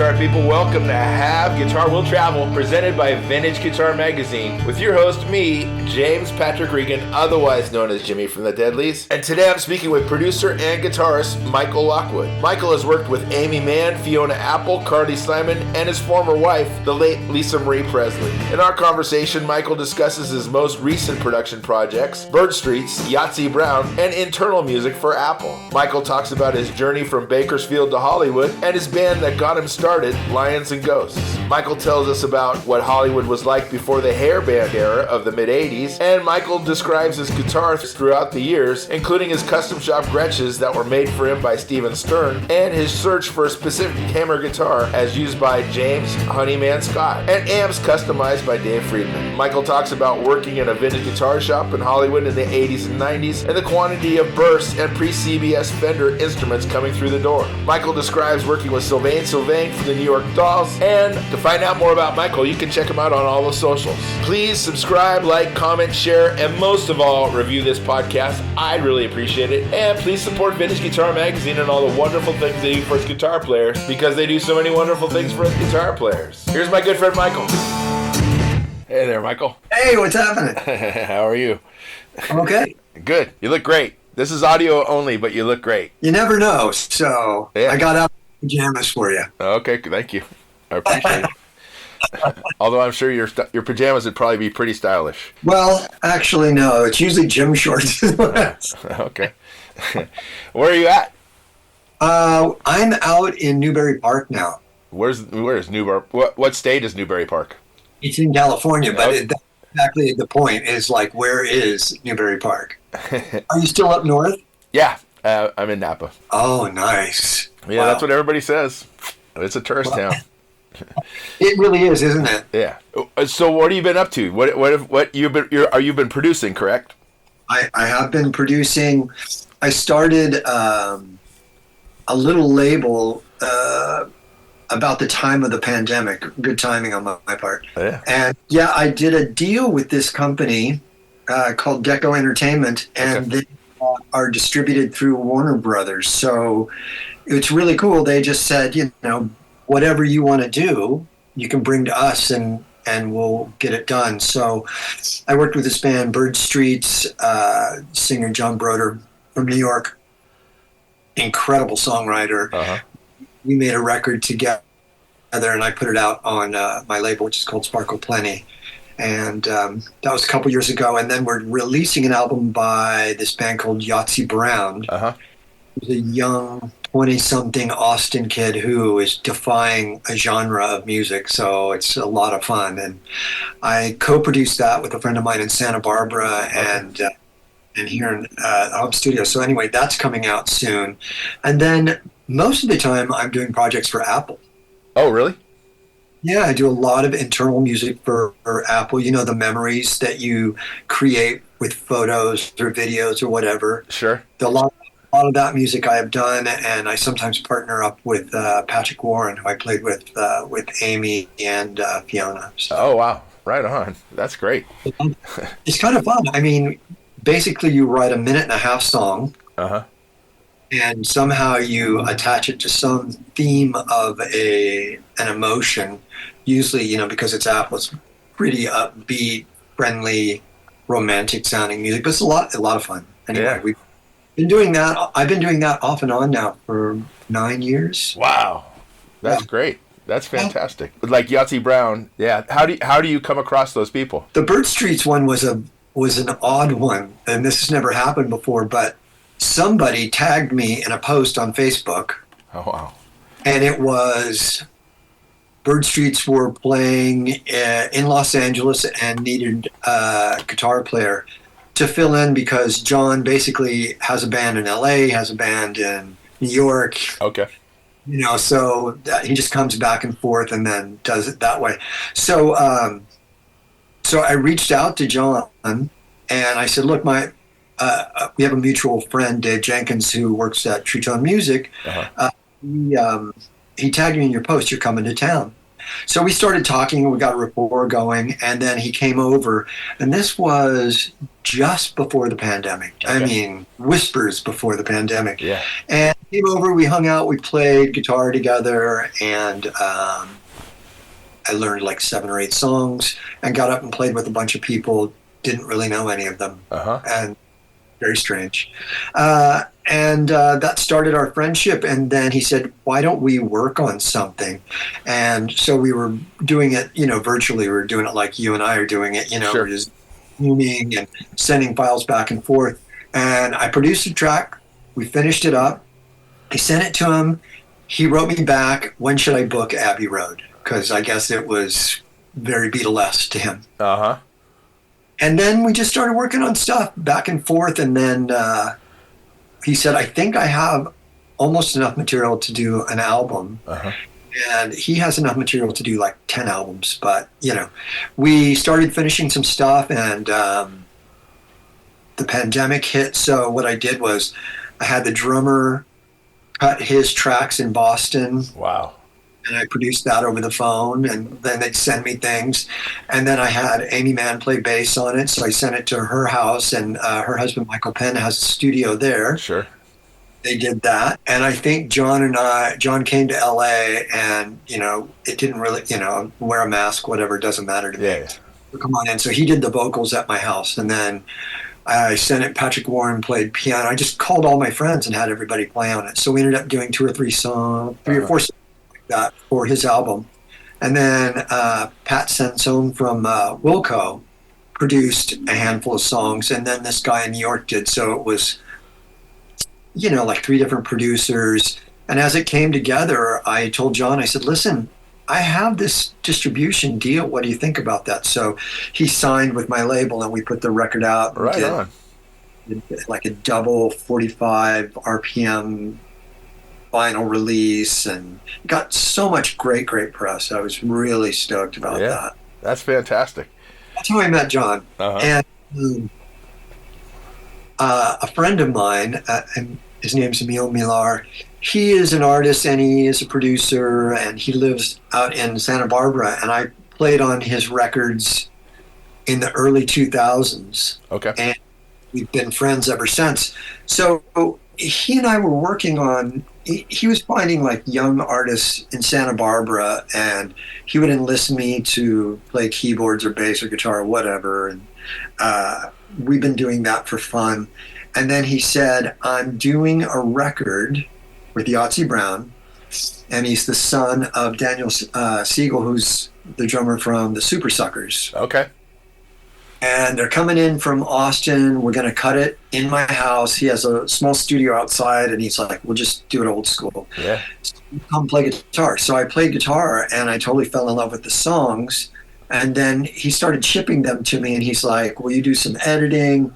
guitar people, welcome to Have Guitar Will Travel, presented by Vintage Guitar Magazine, with your host, me, James Patrick Regan, otherwise known as Jimmy from the Deadlies. And today I'm speaking with producer and guitarist Michael Lockwood. Michael has worked with Amie Mann, Fiona Apple, Carly Simon, and his former wife, the late Lisa Marie Presley. In our conversation, Michael discusses his most recent production projects, Bird Streets, Yahtzee Brown, and internal music for Apple. Michael talks about his journey from Bakersfield to Hollywood and his band that got him started, Lions and Ghosts. Michael tells us about what Hollywood was like before the hairband era of the mid-'80s, and Michael describes his guitars throughout the years, including his custom shop Gretches that were made for him by Steven Stern, and his search for a specific hammer guitar as used by James Honeyman-Scott, and amps customized by Dave Friedman. Michael talks about working in a vintage guitar shop in Hollywood in the 80s and 90s, and the quantity of bursts and pre-CBS Fender instruments coming through the door. Michael describes working with Sylvain from the New York Dolls, and to find out more about Michael, you can check him out on all the socials. Please subscribe, like, comment, share, and most of all, review this podcast. I'd really appreciate it. And please support Vintage Guitar Magazine and all the wonderful things they do for us guitar players, because they do so many wonderful things for us guitar players. Here's my good friend Michael. Hey there, Michael. Hey, what's happening? How are you? I'm okay. Good. You look great. This is audio only, but you look great. You never know, so yeah. I got out pajamas for you. Okay, thank you. I appreciate it. Although I'm sure your pajamas would probably be pretty stylish. Well, actually, no. It's usually gym shorts. Okay. Where are you at? I'm out in Newbury Park now. Where's Newbury? What state is Newbury Park? It's in California, but that's exactly the point. Is like, where is Newbury Park? Are you still up north? Yeah, I'm in Napa. Oh, nice. Yeah, wow. That's what everybody says. It's a tourist town. It really is, isn't it? Yeah. So, what have you been up to? What you've been producing? Correct. I have been producing. I started a little label about the time of the pandemic. Good timing on my part. Yeah. And yeah, I did a deal with this company called Deco Entertainment, and they are distributed through Warner Brothers. So it's really cool. They just said, whatever you want to do, you can bring to us and we'll get it done. So I worked with this band, Bird Streets, singer John Broder from New York, incredible songwriter. Uh-huh. We made a record together, and I put it out on my label, which is called Sparkle Plenty. And that was a couple years ago. And then we're releasing an album by this band called Yahtzee Brown. Uh-huh. He's a young 20-something Austin kid who is defying a genre of music. So it's a lot of fun. And I co-produced that with a friend of mine in Santa Barbara and here in the home studio. So anyway, that's coming out soon. And then most of the time I'm doing projects for Apple. Oh, really? Yeah, I do a lot of internal music for Apple. The memories that you create with photos or videos or whatever. Sure. A lot of that music I have done, and I sometimes partner up with Patrick Warren, who I played with Amie and Fiona. So. Oh, wow. Right on. That's great. It's kind of fun. I mean, basically you write a 1.5-minute song. Uh-huh. And somehow you attach it to some theme of an emotion. Usually, because it's Apple, it's pretty upbeat, friendly, romantic-sounding music. But it's a lot of fun. Anyway, yeah. We've been doing that. I've been doing that off and on now for 9 years. Wow, that's great. That's fantastic. Like Yahtzee Brown, yeah. How do you come across those people? The Bird Streets one was an odd one, and this has never happened before, but somebody tagged me in a post on Facebook. Oh, wow. And it was Bird Streets were playing in Los Angeles and needed a guitar player to fill in because John basically has a band in LA, has a band in New York. Okay. So he just comes back and forth and then does it that way. So I reached out to John and I said, look, we have a mutual friend, Dave Jenkins, who works at True Tone Music. Uh-huh. He tagged me in your post, you're coming to town. So we started talking, and we got a rapport going, and then he came over. And this was just before the pandemic. Okay. I mean, whispers before the pandemic. Yeah. And came over, we hung out, we played guitar together, and I learned like 7 or 8 songs and got up and played with a bunch of people. Didn't really know any of them. And very strange. And that started our friendship. And then he said, why don't we work on something? And so we were doing it, virtually. We were doing it like you and I are doing it, Sure. We're just zooming and sending files back and forth. And I produced a track. We finished it up. I sent it to him. He wrote me back, when should I book Abbey Road? Because I guess it was very Beatlesque to him. And then we just started working on stuff back and forth. And then he said, I think I have almost enough material to do an album. And he has enough material to do like 10 albums. But, we started finishing some stuff, and the pandemic hit. So what I did was I had the drummer cut his tracks in Boston. Wow. And I produced that over the phone, and then they'd send me things. And then I had Amie Mann play bass on it, so I sent it to her house, and her husband, Michael Penn, has a studio there. Sure. They did that. And I think John came to LA, and, it didn't really, wear a mask, whatever, it doesn't matter to me. Yeah. So come on in. So he did the vocals at my house, and then I sent it, Patrick Warren played piano. I just called all my friends and had everybody play on it. So we ended up doing 2 or 3 songs, 3 or 4 songs like that for his album. And then Pat Sansone from Wilco produced a handful of songs, and then this guy in New York did. So it was, like 3 different producers. And as it came together, I told John, I said, listen, I have this distribution deal. What do you think about that? So he signed with my label, and we put the record out. Right on. Like a double 45 RPM vinyl release, and got so much great press. I was really stoked about that. That's fantastic. That's how I met John. And a friend of mine, and his name's Emil Millar, he is an artist and he is a producer, and he lives out in Santa Barbara, and I played on his records in the early 2000s. Okay. And we've been friends ever since. So he and I were working on, he was finding like young artists in Santa Barbara, and he would enlist me to play keyboards or bass or guitar or whatever. And we've been doing that for fun. And then he said, I'm doing a record with Yahtzee Brown, and he's the son of Daniel Siegel, who's the drummer from the Super Suckers. Okay. And they're coming in from Austin. We're going to cut it in my house. He has a small studio outside, and he's like, we'll just do it old school. Yeah. So come play guitar. So I played guitar, and I totally fell in love with the songs. And then he started shipping them to me, and he's like, will you do some editing?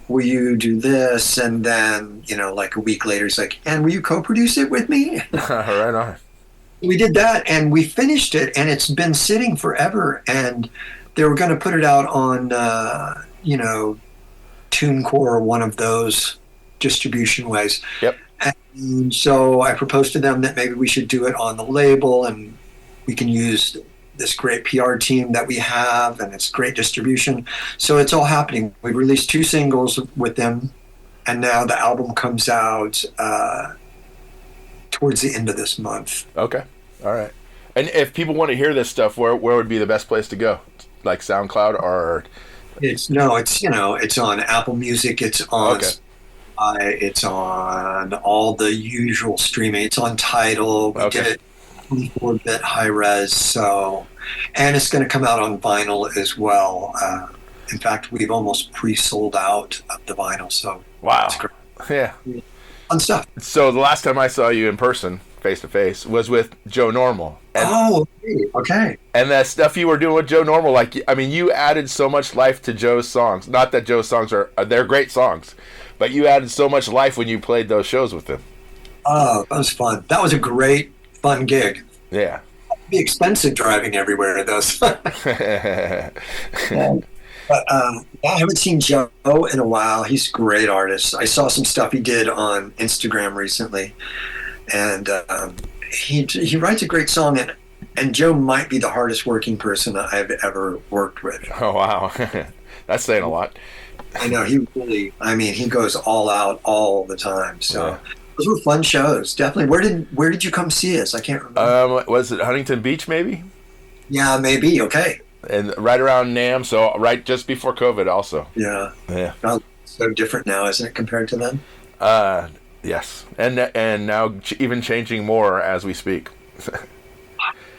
Will you do this? And then, like a week later, he's like, and will you co-produce it with me? Right on. We did that, and we finished it, and it's been sitting forever. And they were going to put it out on, TuneCore, or one of those distribution ways. Yep. And so I proposed to them that maybe we should do it on the label, and we can use this great PR team that we have, and it's great distribution. So it's all happening. We've released 2 singles with them, and now the album comes out towards the end of this month. Okay. All right. And if people want to hear this stuff, where would be the best place to go? Like SoundCloud or? It's on Apple Music. It's on it's on all the usual streaming. It's on Tidal. We did it 24-bit high res. So, and it's going to come out on vinyl as well. In fact, we've almost pre-sold out of the vinyl. So wow. It's great. Yeah. Fun stuff. So the last time I saw you in person, face to face, was with Joe Normal. And, okay. And that stuff you were doing with Joe Normal, you added so much life to Joe's songs. Not that Joe's songs they're great songs, but you added so much life when you played those shows with him. Oh, that was fun. That was a great, fun gig. Yeah. It'd be expensive driving everywhere, though. But I haven't seen Joe in a while. He's a great artist. I saw some stuff he did on Instagram recently, and he writes a great song. And Joe might be the hardest working person I've ever worked with. Oh wow, that's saying a lot. I know he goes all out all the time. So, Those were fun shows, definitely. Where did you come see us? I can't remember. Was it Huntington Beach, maybe? Yeah, maybe. Okay. And right around NAMM, so right just before COVID also. Yeah. Yeah. Oh, so different now, isn't it, compared to then? Yes. And now even changing more as we speak.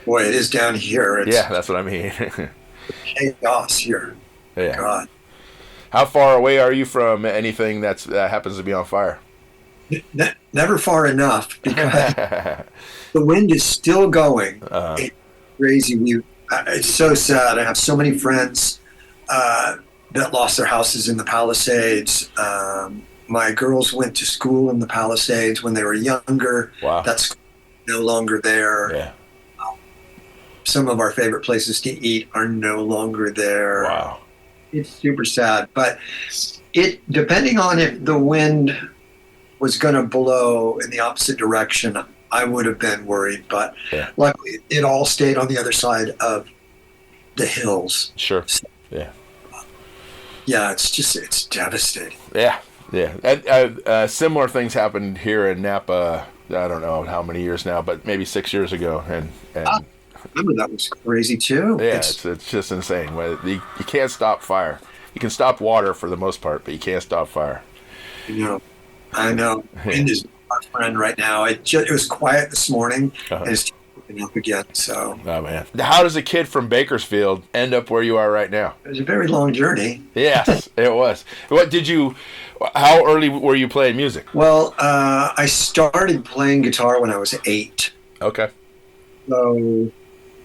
Boy, it is down here. It's Yeah, that's what I mean. chaos here. Yeah. God. How far away are you from anything that happens to be on fire? Never far enough, because the wind is still going. It's crazy. It's so sad. I have so many friends that lost their houses in the Palisades. My girls went to school in the Palisades when they were younger. Wow. That's no longer there. Yeah. Some of our favorite places to eat are no longer there. Wow. It's super sad. But depending on if the wind was going to blow in the opposite direction, I would have been worried. But luckily, it all stayed on the other side of the hills. Sure. So, yeah. Yeah, it's devastating. Yeah. Yeah. And, similar things happened here in Napa. I don't know how many years now, but maybe 6 years ago. And I remember that was crazy too. Yeah, it's just insane. You can't stop fire. You can stop water for the most part, but you can't stop fire. I know. Wind is our friend right now. It was quiet this morning, and it's picking up again. So. Oh man! How does a kid from Bakersfield end up where you are right now? It was a very long journey. Yes, it was. How early were you playing music? Well, I started playing guitar when I was 8. Okay. So,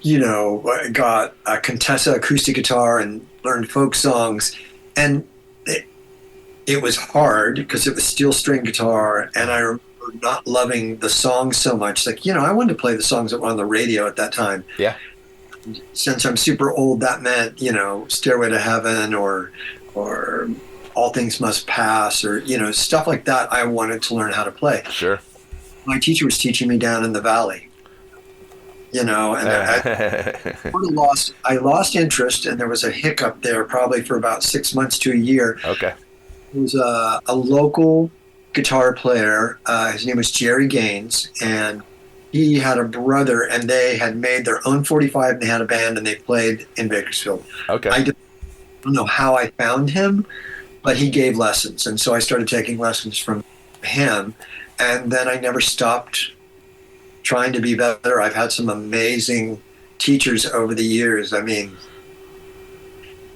I got a Contessa acoustic guitar and learned folk songs, and it was hard because it was steel string guitar, and I remember not loving the songs so much. Like, I wanted to play the songs that were on the radio at that time. Yeah. Since I'm super old, that meant, Stairway to Heaven or All Things Must Pass or, stuff like that I wanted to learn how to play. Sure. My teacher was teaching me down in the valley, and I lost interest, and there was a hiccup there probably for about 6 months to a year. Okay. He was a local guitar player. His name was Jerry Gaines, and he had a brother, and they had made their own 45, and they had a band, and they played in Bakersfield. Okay. I don't know how I found him, but he gave lessons, and so I started taking lessons from him, and then I never stopped trying to be better. I've had some amazing teachers over the years. I mean,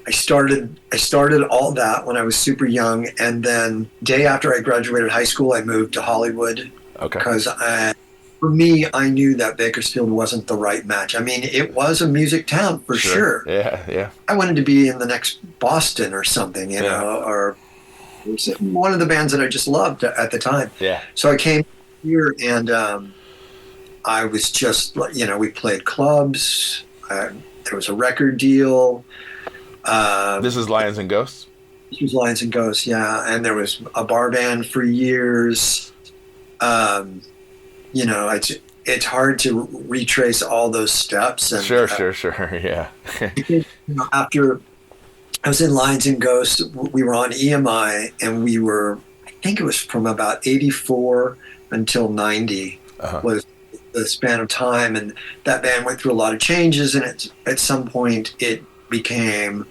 I started all that when I was super young, and then day after I graduated high school, I moved to Hollywood. Okay. Because for me, I knew that Bakersfield wasn't the right match. I mean, it was a music town for sure. Yeah. I wanted to be in the next Boston or something, or one of the bands that I just loved at the time. Yeah. So I came here, and I was just, we played clubs. There was a record deal. This is Lions and Ghosts? This was Lions and Ghosts, yeah. And there was a bar band for years. It's hard to retrace all those steps. And, sure, yeah. After I was in Lions and Ghosts, we were on EMI, and we were, I think it was from about 84 until 90 was the span of time. And that band went through a lot of changes, and at some point it became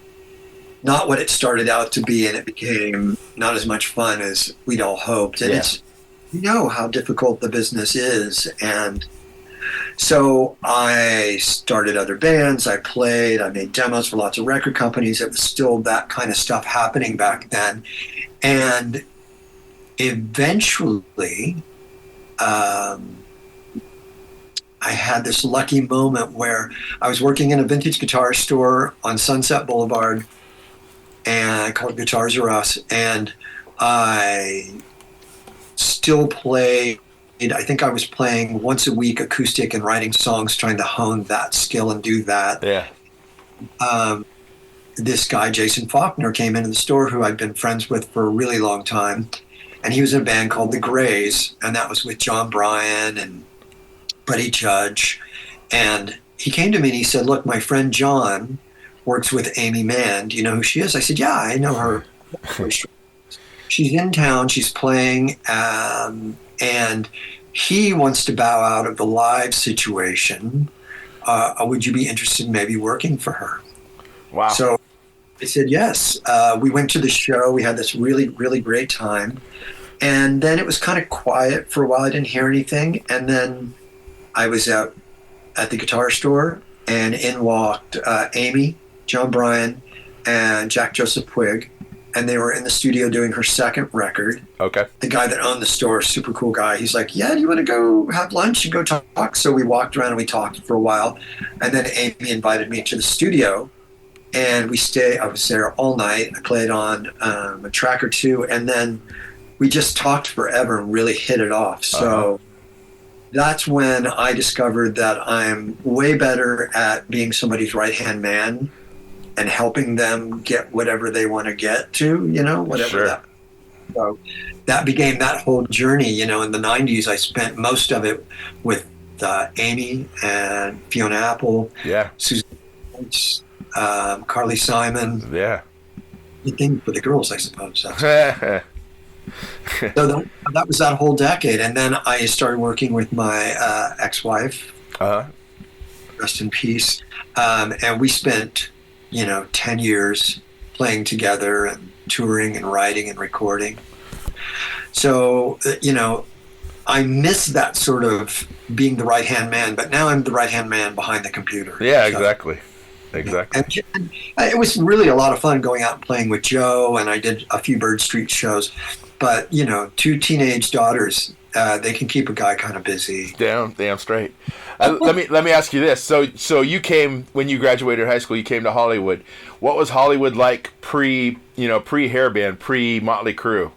not what it started out to be, and it became not as much fun as we'd all hoped. And it's, how difficult the business is. And so I started other bands. I made demos for lots of record companies. It was still that kind of stuff happening back then. And eventually, I had this lucky moment where I was working in a vintage guitar store on Sunset Boulevard, and called Guitars R Us, and I still played. I think I was playing once a week acoustic and writing songs, trying to hone that skill and do that. Yeah. This guy, Jason Faulkner, came into the store, who I'd been friends with for a really long time, and he was in a band called The Grays, and that was with John Bryan and Buddy Judge. And he came to me and he said, "Look, my friend John works with Amie Mann. Do you know who she is?" I said, "Yeah, I know her." She's in town. She's playing and he wants to bow out of the live situation. Would you be interested in maybe working for her? Wow. So I said yes. We went to the show. We had this really, really great time. And then it was kind of quiet for a while. I didn't hear anything. And then I was out at the guitar store, and in walked Amy, John Bryan, and Jack Joseph Puig. And they were in the studio doing her second record. Okay. The guy that owned the store, super cool guy. He's like, yeah, do you want to go have lunch and go talk? So we walked around and we talked for a while. And then Amy invited me to the studio. And I was there all night. I played on a track or two. And then we just talked forever and really hit it off. So that's when I discovered that I'm way better at being somebody's right-hand man and helping them get whatever they want to get to, whatever Sure. that. So that became that whole journey. In the 90s, I spent most of it with Amy and Fiona Apple, Yeah. Susan, Carly Simon. Yeah. The thing for the girls, I suppose. So Uh-huh. that was that whole decade. And then I started working with my ex-wife, rest in peace. And we spent 10 years playing together and touring and writing and recording. So, I miss that sort of being the right-hand man, but now I'm the right-hand man behind the computer. Yeah, So, exactly. Exactly. and it was really a lot of fun going out and playing with Joe, and I did a few Bird Street shows. But, 2 teenage daughters, they can keep a guy kind of busy. Damn straight. Let me ask you this. So you came, when you graduated high school, you came to Hollywood. What was Hollywood like pre hairband, pre Motley Crue?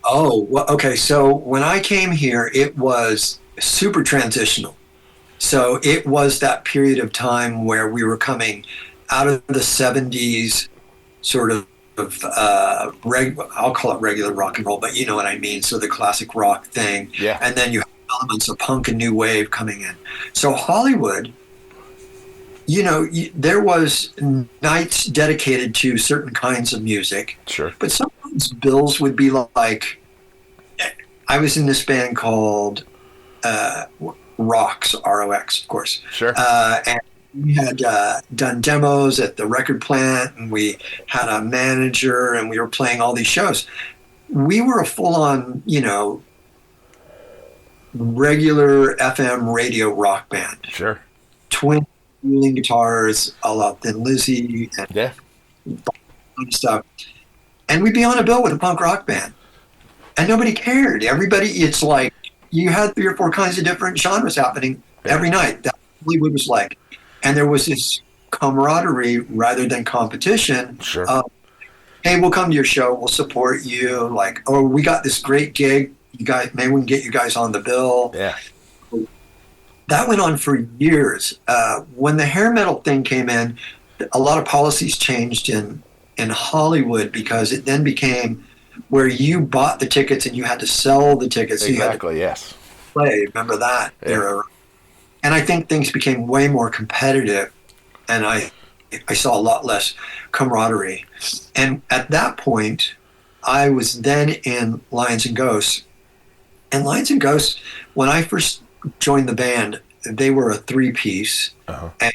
Oh, well, okay. So when I came here, it was super transitional. So it was that period of time where we were coming out of the 70s sort of I'll call it regular rock and roll, but you know what I mean. So the classic rock thing. Yeah. And then you have elements of punk and new wave coming in. So Hollywood, there was nights dedicated to certain kinds of music. Sure. But sometimes bills would be like, I was in this band called Rox, R-O-X, of course. Sure. And we had done demos at the record plant, and we had a manager, and we were playing all these shows. We were a full-on, regular FM radio rock band. Sure. Twin wheeling guitars, a la Thin Lizzy, and stuff. And we'd be on a bill with a punk rock band, and nobody cared. It's like you had 3 or 4 kinds of different genres happening every night. That's what Hollywood was like. And there was this camaraderie rather than competition. Sure. Hey, we'll come to your show. We'll support you. Like, oh, we got this great gig. You guys, maybe we can get you guys on the bill. Yeah. That went on for years. When the hair metal thing came in, a lot of policies changed in Hollywood, because it then became where you bought the tickets and you had to sell the tickets. Exactly. So you had to Yes. play. Remember that era? And I think things became way more competitive, and I saw a lot less camaraderie. And at that point, I was then in Lions and Ghosts. And Lions and Ghosts, when I first joined the band, they were a 3-piece. And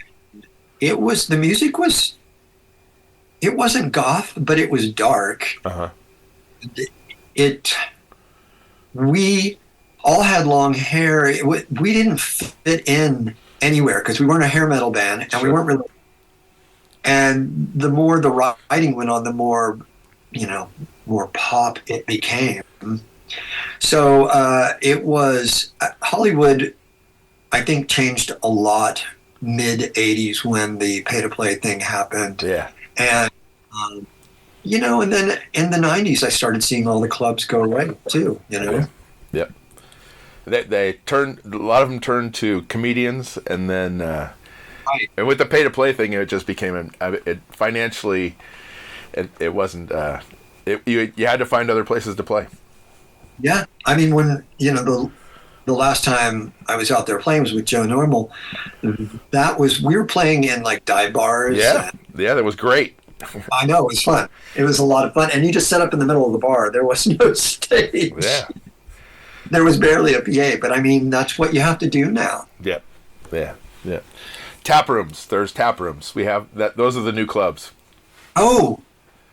it wasn't goth, but it was dark. We all had long hair. We didn't fit in anywhere because we weren't a hair metal band, and we weren't really. And the more the writing went on, the more, more pop it became. So it was Hollywood. I think changed a lot mid '80s when the pay-to-play thing happened. Yeah. And and then in the '90s, I started seeing all the clubs go away too. Yeah. Yep. They turned, a lot of them turned to comedians, and then and with the pay to play thing, it just became financially, it wasn't. You had to find other places to play. Yeah, I mean, when the last time I was out there playing was with Joe Normal. We were playing in like dive bars. Yeah, that was great. I know, it was fun. It was a lot of fun, and you just set up in the middle of the bar. There was no stage. Yeah. there was barely a PA, but I mean, that's what you have to do now. Yep. Yeah. Yeah. Tap rooms. There's tap rooms. We have that. Those are the new clubs. Oh,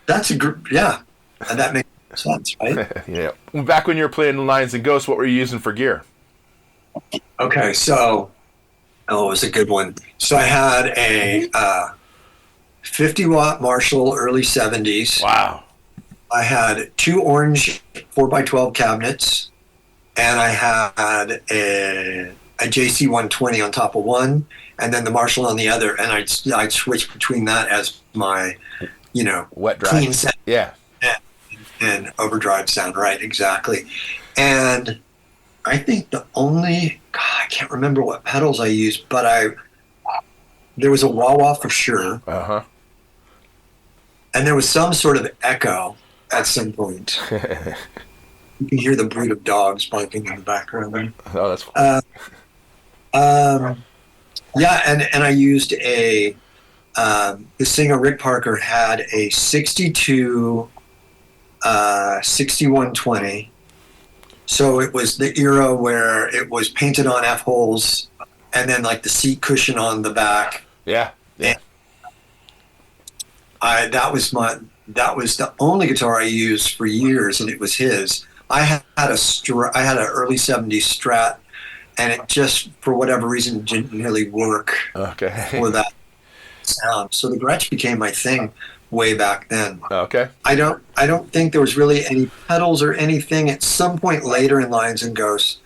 that's yeah. And that makes sense, right? Yeah. Back when you were playing Lions and Ghosts, what were you using for gear? Okay, so, it was a good one. So I had a 50-watt Marshall early 70s. Wow. I had 2 orange 4x12 cabinets, and I had a JC 120 on top of one, and then the Marshall on the other, and I'd switch between that as my, Wet dry. clean sound Yeah. and overdrive sound, right? Exactly. And I think I can't remember what pedals I used, but there was a wah-wah for sure. Uh-huh. And there was some sort of echo at some point. You can hear the breed of dogs barking in the background. Oh, that's fun. Yeah, and I used the singer Rick Parker had a 62 6120. So it was the era where it was painted on F-holes and then like the seat cushion on the back. Yeah. Yeah. That was the only guitar I used for years, and it was his. I had an early 70s Strat, and it just, for whatever reason, didn't really work for that sound. So the Gretsch became my thing way back then. Okay. I don't think there was really any pedals or anything. At some point later in Lions and Ghosts,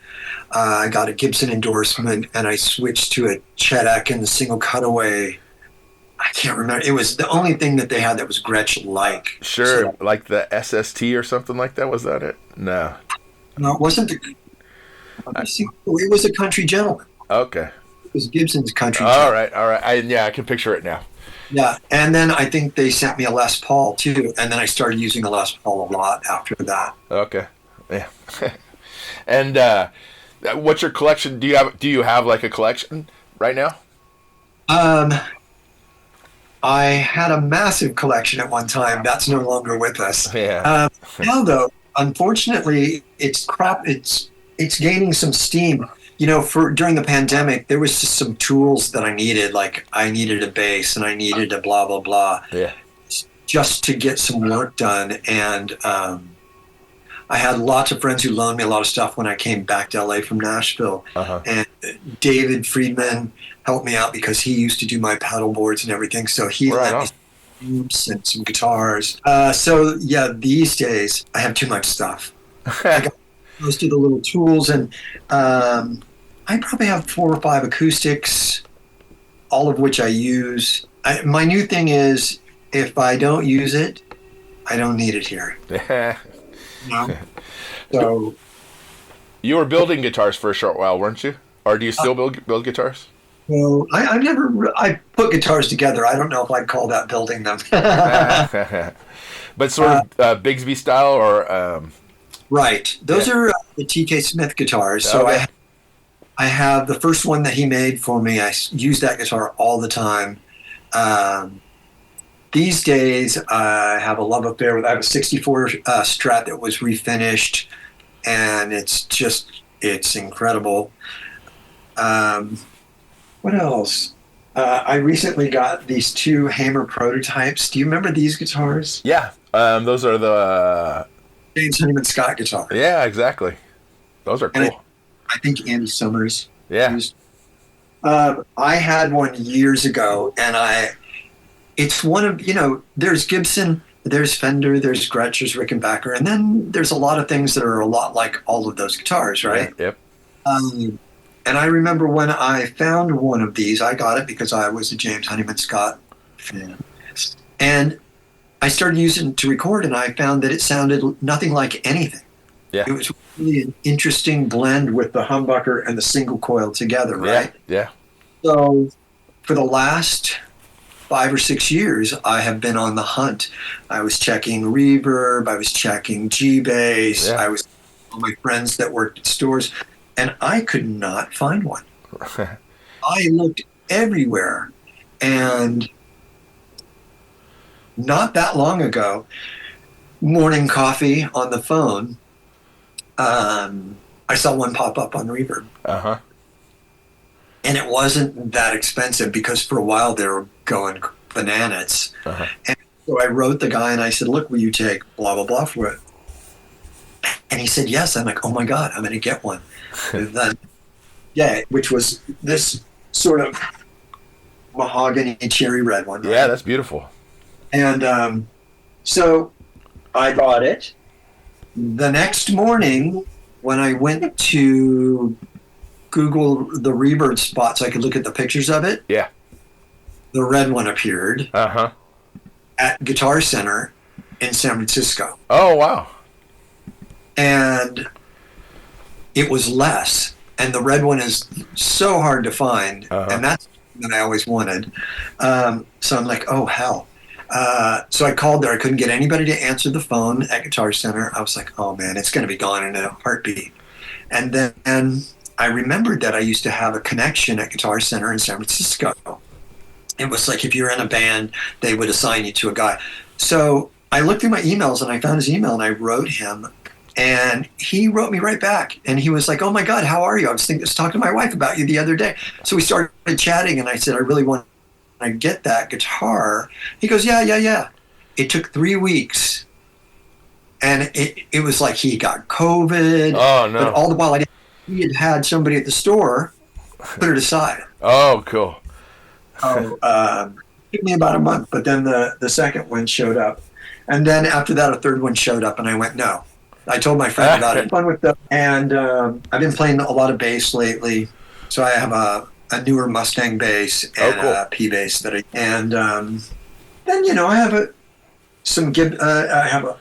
I got a Gibson endorsement, and I switched to a Chet Atkins single cutaway. I can't remember. It was the only thing that they had that was Gretsch-like. Sure, So, like the SST or something like that. Was that it? No. no, it wasn't. It was a Country Gentleman. Okay. It was Gibson's Country All Gentleman. right. I can picture it now. Yeah, and then I think they sent me a Les Paul too, and then I started using a Les Paul a lot after that. Okay. Yeah. And what's your collection? Do you have like a collection right now? I had a massive collection at one time. That's no longer with us. Yeah. Now, though, unfortunately, it's gaining some steam. During the pandemic, there was just some tools that I needed. Like I needed a bass and I needed a blah blah blah. Yeah. Just to get some work done, and I had lots of friends who loaned me a lot of stuff when I came back to LA from Nashville. Uh-huh. And David Friedman helped me out because he used to do my pedal boards and everything. So he lent me some amps and some guitars. So yeah, these days I have too much stuff. I got most of the little tools, and I probably have 4 or 5 acoustics, all of which I use. My new thing is, if I don't use it, I don't need it here. So you were building guitars for a short while, weren't you? Or do you still build guitars? Well, I put guitars together. I don't know if I'd call that building them. But sort of Bigsby style, or right. Those are the TK Smith guitars. So okay. I have the first one that he made for me. I use that guitar all the time. These days, I have a love affair with. I have a '64 Strat that was refinished, and it's incredible. What else? I recently got these 2 Hamer prototypes. Do you remember these guitars? Yeah, those are the James Honeyman-Scott guitar. Yeah, exactly. Those are cool. And I think Andy Summers. Yeah. Used. I had one years ago, and it's one of, there's Gibson, there's Fender, there's Gretsch, there's Rickenbacker, and then there's a lot of things that are a lot like all of those guitars, right? Yep. And I remember when I found one of these, I got it because I was a James Honeyman-Scott fan. And I started using it to record, and I found that it sounded nothing like anything. Yeah. It was really an interesting blend with the humbucker and the single coil together, right? Yeah. So for the last 5 or 6 years, I have been on the hunt. I was checking Reverb, I was checking G-Bass, I was all my friends that worked at stores, and I could not find one. I looked everywhere, and not that long ago, morning coffee on the phone, I saw one pop up on Reverb. Uh-huh. And it wasn't that expensive because for a while they were going bananas. Uh-huh. And so I wrote the guy and I said, look, will you take blah, blah, blah for it? And he said, yes. I'm like, oh my God, I'm going to get one. Then, yeah, which was this sort of mahogany cherry red one. Right? Yeah, that's beautiful. And so I bought it. The next morning, when I went to Google the Reverb spot so I could look at the pictures of it, yeah, the red one appeared at Guitar Center in San Francisco. Oh, wow. And it was less. And the red one is so hard to find. And that's what I always wanted. So I'm like, oh, hell. So I called there. I couldn't get anybody to answer the phone at Guitar Center. I was like, oh, man, it's going to be gone in a heartbeat. And then I remembered that I used to have a connection at Guitar Center in San Francisco. It was like if you're in a band, they would assign you to a guy. So I looked through my emails and I found his email and I wrote him. And he wrote me right back. And he was like, oh, my God, how are you? I was talking to my wife about you the other day. So we started chatting and I said, I really want to get that guitar. He goes, yeah. It took 3 weeks. And it was like he got COVID. Oh, no. But all the while, he had somebody at the store put it aside. Oh, cool. It took me about a month, but then the second one showed up. And then after that, a third one showed up, and I went, no. I told my friend about it. Fun with them. And I've been playing a lot of bass lately. So I have a newer Mustang bass and a P bass that then I have I have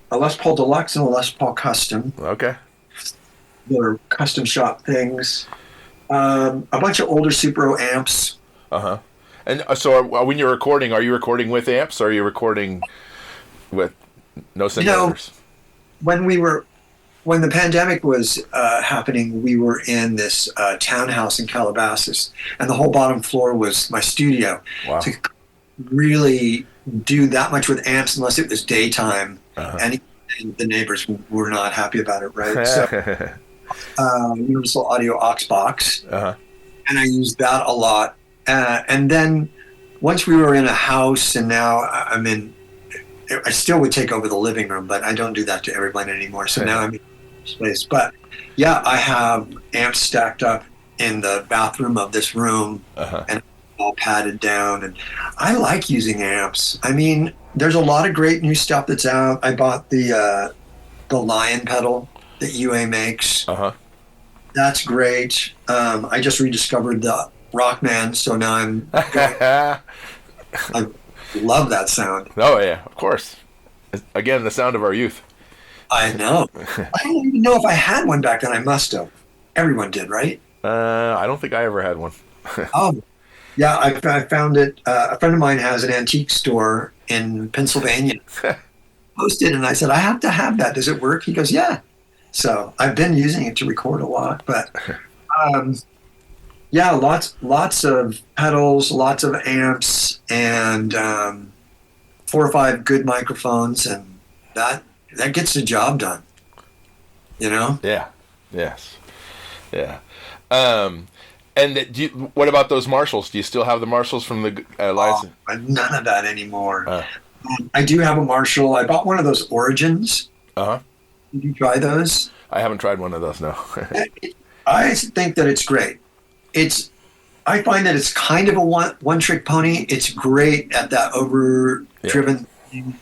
a Les Paul Deluxe and a Les Paul Custom. Okay. They're custom shop things. A bunch of older Supro amps. Uh-huh. And so when you're recording, are you recording with amps or are you recording with no single-overs? When the pandemic was happening, we were in this townhouse in Calabasas, and the whole bottom floor was my studio. Wow. To really do that much with amps unless it was daytime, and the neighbors were not happy about it, right? So Universal Audio aux box, and I used that a lot. And then once we were in a house, and now I still would take over the living room, but I don't do that to everyone anymore. So now I'm in this place. But yeah, I have amps stacked up in the bathroom of this room, and all padded down. And I like using amps. I mean, there's a lot of great new stuff that's out. I bought the Lion pedal that UA makes. That's great. I just rediscovered the Rockman, so now I love that sound. Oh yeah, of course. Again, the sound of our youth. I know. I don't even know if I had one back then. I must have. Everyone did, right? I don't think I ever had one. Oh, yeah. I found it. A friend of mine has an antique store in Pennsylvania. Posted, and I said, I have to have that. Does it work? He goes, yeah. So I've been using it to record a lot, but yeah, lots of pedals, lots of amps, and 4 or 5 good microphones, and that gets the job done. You know? Yeah. Yes. Yeah. And what about those Marshalls? Do you still have the Marshalls from the license? None of that anymore. I do have a Marshall. I bought one of those Origins. Did you try those? I haven't tried one of those, no. I think that it's great. I find that it's kind of a one-trick pony. It's great at that overdriven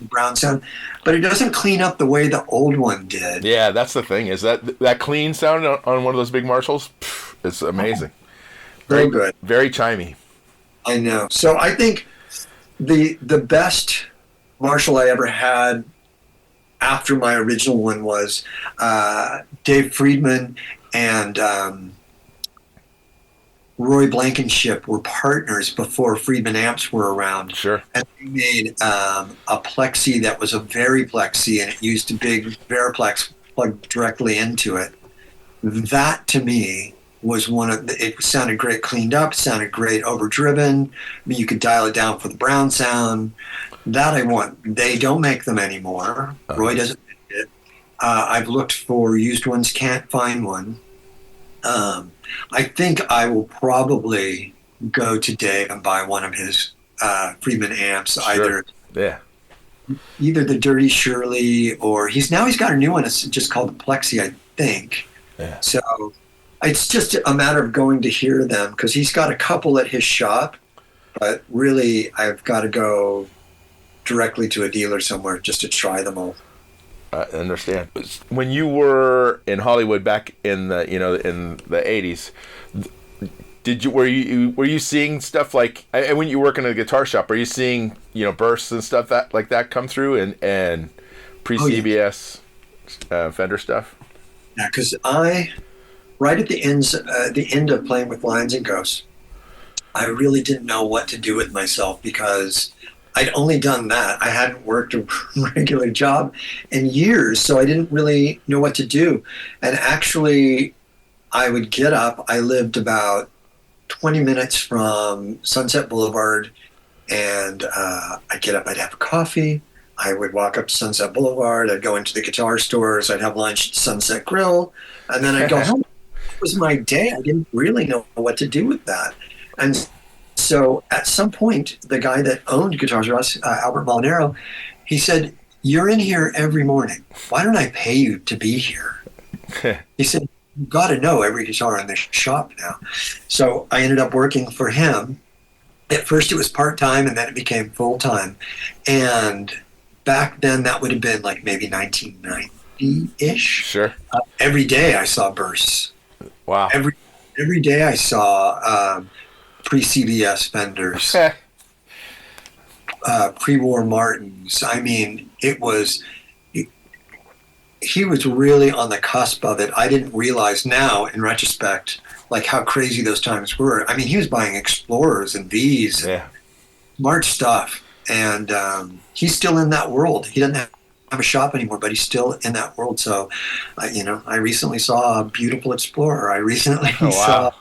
brown sound, but it doesn't clean up the way the old one did. Yeah, that's the thing. Is that clean sound on one of those big Marshalls? It's amazing. Very good. Very chimey. I know. So I think the best Marshall I ever had after my original one was Dave Friedman and Roy Blankenship were partners before Friedman amps were around. Sure. And they made a plexi that was a Variplexi, and it used a big Variplex plugged directly into it. That, to me, was it sounded great cleaned up, sounded great overdriven. I mean, you could dial it down for the brown sound. That I want. They don't make them anymore. Roy doesn't make it. I've looked for used ones, can't find one. I think I will probably go to Dave and buy one of his Friedman amps, Sure. Yeah. either the Dirty Shirley or he's got a new one. It's just called the Plexi, I think. Yeah. So it's just a matter of going to hear them because he's got a couple at his shop, but really I've got to go directly to a dealer somewhere just to try them all. I understand. When you were in Hollywood back in the in the 80s, were you seeing stuff like, and when you work in a guitar shop, are you seeing bursts and stuff that come through and pre-CBS Fender stuff? Yeah, because right at the end of playing with Lions and Ghosts, I really didn't know what to do with myself because I'd only done that. I hadn't worked a regular job in years, so I didn't really know what to do. And actually, I would get up. I lived about 20 minutes from Sunset Boulevard, and I'd get up. I'd have coffee. I would walk up to Sunset Boulevard. I'd go into the guitar stores. I'd have lunch at Sunset Grill, and then I'd go home. It was my day. I didn't really know what to do with that. And so at some point, the guy that owned Guitars R Us, Albert Molinaro, he said, "You're in here every morning. Why don't I pay you to be here?" He said, "You've got to know every guitar in the shop now." So I ended up working for him. At first it was part-time, and then it became full-time. And back then that would have been like maybe 1990-ish. Sure. Every day I saw bursts. Wow. Every day I saw pre-CBS Fenders, pre-war Martins. I mean, he was really on the cusp of it. I didn't realize now, in retrospect, like how crazy those times were. I mean, he was buying Explorers and Vs, smart stuff, and he's still in that world. He doesn't have a shop anymore, but he's still in that world. So, I recently saw a beautiful Explorer. I recently saw.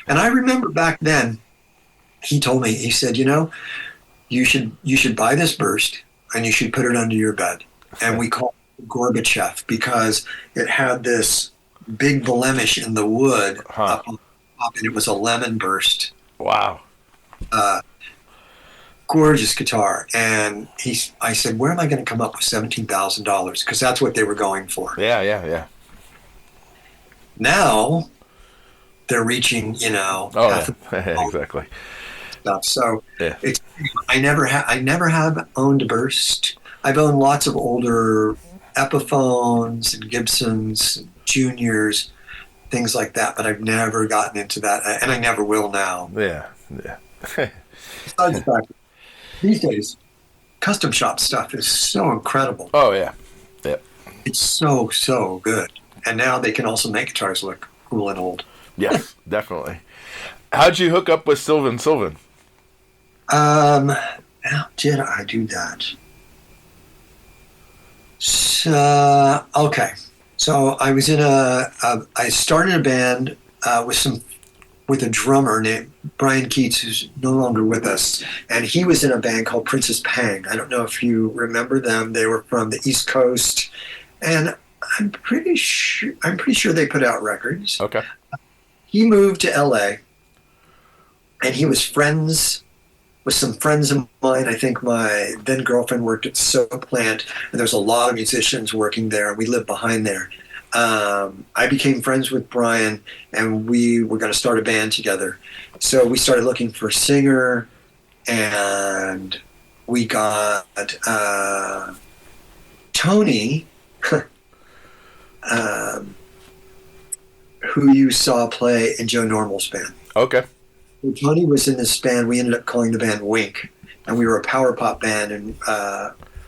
And I remember back then, he told me, he said, you should buy this burst and you should put it under your bed. And we called it Gorbachev because it had this big blemish in the wood up on top, and it was a lemon burst. Wow. Gorgeous guitar. And I said, where am I going to come up with $17,000? Because that's what they were going for. Yeah. Now they're reaching, exactly. Stuff. So I never have owned a burst. I've owned lots of older Epiphones and Gibsons, and Juniors, things like that, but I've never gotten into that, and I never will now. Yeah. Besides the fact, these days, custom shop stuff is so incredible. Oh yeah. It's so good, and now they can also make guitars look cool and old. Yes, definitely. How'd you hook up with Sylvan? How did I do that? So, okay. So I was in I started a band with a drummer named Brian Keats, who's no longer with us. And he was in a band called Princess Pang. I don't know if you remember them. They were from the East Coast. And I'm pretty sure they put out records. Okay. He moved to LA, and he was friends with some friends of mine. I think my then girlfriend worked at Soap Plant, and there's a lot of musicians working there, and we lived behind there. I became friends with Brian, and we were going to start a band together. So we started looking for a singer, and we got Tony, who you saw play in Joe Normal's band. Okay. So Tony was in this band. We ended up calling the band Wink, and we were a power pop band. And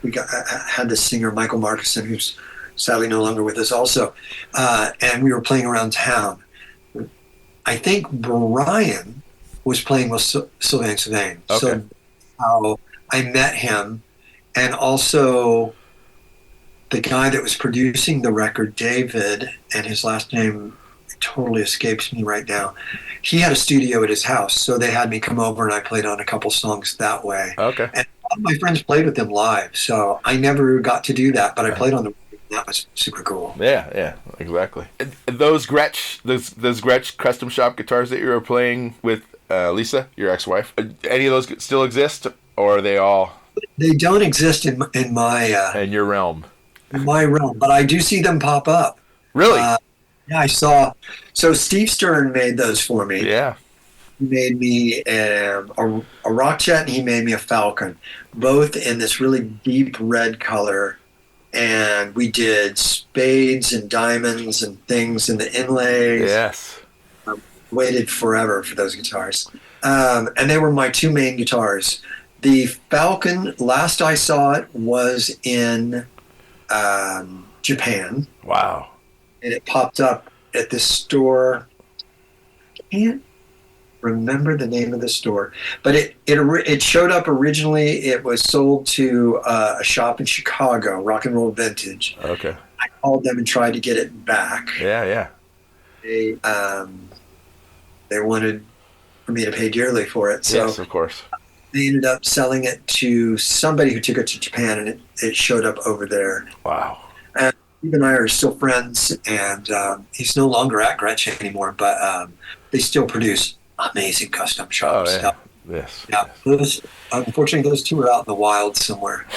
we had this singer Michael Markison, who's sadly no longer with us, also. And we were playing around town. I think Brian was playing with Sylvain Sylvain. Okay. So how I met him, and also the guy that was producing the record, David, and his last name totally escapes me right now. He had a studio at his house, so they had me come over, and I played on a couple songs that way. Okay. And a lot of my friends played with him live, so I never got to do that, but I played on the that was super cool. Yeah, exactly. And those Gretsch custom shop guitars that you were playing with Lisa, your ex-wife, any of those still exist, or are they all? They don't exist in my in your realm. In my realm, but I do see them pop up. Really? Yeah, I saw. So Steve Stern made those for me. Yeah. He made me a rock jet, and he made me a Falcon, both in this really deep red color. And we did spades and diamonds and things in the inlays. Yes. I waited forever for those guitars. And they were my two main guitars. The Falcon, last I saw it, was in Japan. Wow. And it popped up at this store. I can't remember the name of the store, but it showed up originally. It was sold to a shop in Chicago, Rock and Roll Vintage. Okay. I called them and tried to get it back. Yeah. They wanted for me to pay dearly for it. So yes, of course. they ended up selling it to somebody who took it to Japan, and it showed up over there. Wow. And Steve and I are still friends, and he's no longer at Gretsch anymore, but they still produce amazing custom shop stuff. Yes. Yeah. Unfortunately, those two are out in the wild somewhere.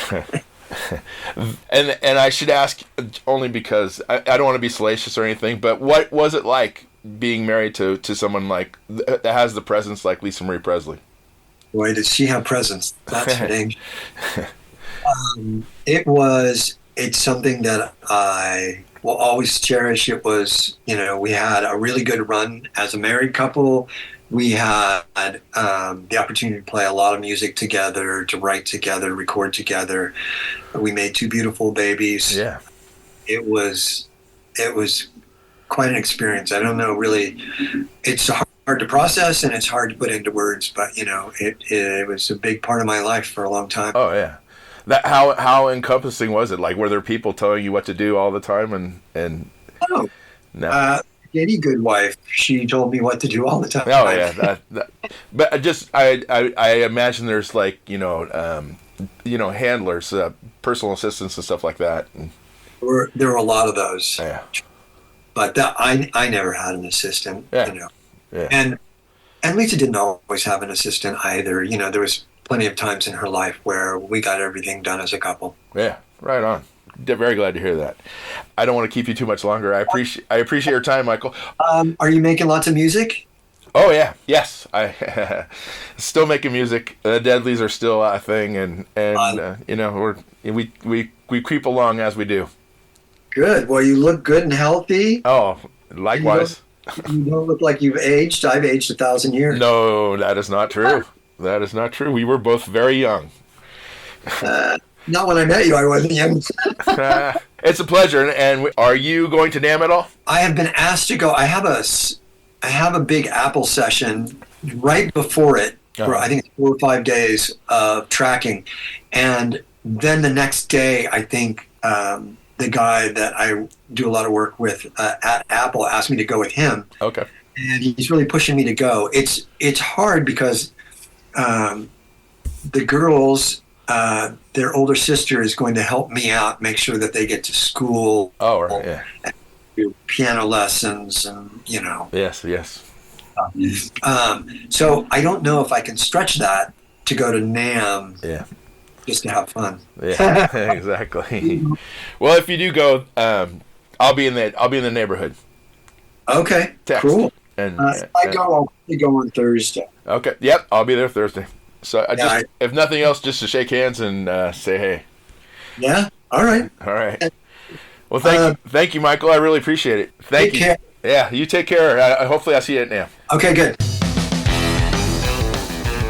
and I should ask, only because I don't want to be salacious or anything, but what was it like being married to someone like that has the presence like Lisa Marie Presley? Boy, did she have presence. That's fitting. It's something that I will always cherish. It was, we had a really good run as a married couple. We had the opportunity to play a lot of music together, to write together, record together. We made two beautiful babies. Yeah. It was quite an experience. I don't know, really. It's hard to process and it's hard to put into words, but it was a big part of my life for a long time. Oh yeah. That how encompassing was it? Like, were there people telling you what to do all the time and no. No. Any good wife, she told me what to do all the time. Oh yeah, but just I imagine there's like handlers, personal assistants and stuff like that. There were a lot of those. Yeah. But I never had an assistant. Yeah. Yeah. And Lisa didn't always have an assistant either. There was plenty of times in her life where we got everything done as a couple. Yeah, right on. Very glad to hear that. I don't want to keep you too much longer. I appreciate your time, Michael. Are you making lots of music? Oh yeah, yes. I still making music. The Deadlies are still a thing, and we creep along as we do. Good. Well, you look good and healthy. Oh, likewise. You don't look like you've aged. I've aged 1,000 years. No, that is not true. That is not true. We were both very young. Not when I met you, I wasn't young. It's a pleasure. And are you going to NAMM at all? I have been asked to go. I have a big Apple session right before it, for I think it's 4 or 5 days of tracking. And then the next day, I think the guy that I do a lot of work with at Apple asked me to go with him. Okay. And he's really pushing me to go. It's hard because the girls... their older sister is going to help me out, make sure that they get to school. Oh, right, yeah. And do piano lessons and, Yes. So I don't know if I can stretch that to go to NAMM. Yeah. Just to have fun. Yeah, exactly. Well, if you do go, I'll be in the neighborhood. Okay, Text. cool. And I'll probably go on Thursday. Okay. Yep, I'll be there Thursday. So if nothing else, just to shake hands and say hey. Yeah. All right. All right. Well, thank you, Michael. I really appreciate it. Thank you. Take care. Yeah, you take care. Hopefully, I'll see you at NAMM. Okay. Good.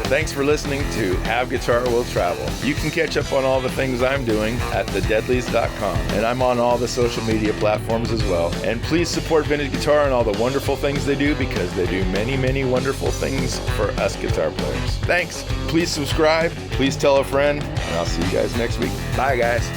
Thanks for listening to Have Guitar Will Travel. You can catch up on all the things I'm doing at thedeadlies.com, and I'm on all the social media platforms as well. And please support Vintage Guitar and all the wonderful things they do, because they do many, many wonderful things for us guitar players. Thanks. Please subscribe. Please tell a friend, and I'll see you guys next week. Bye, guys.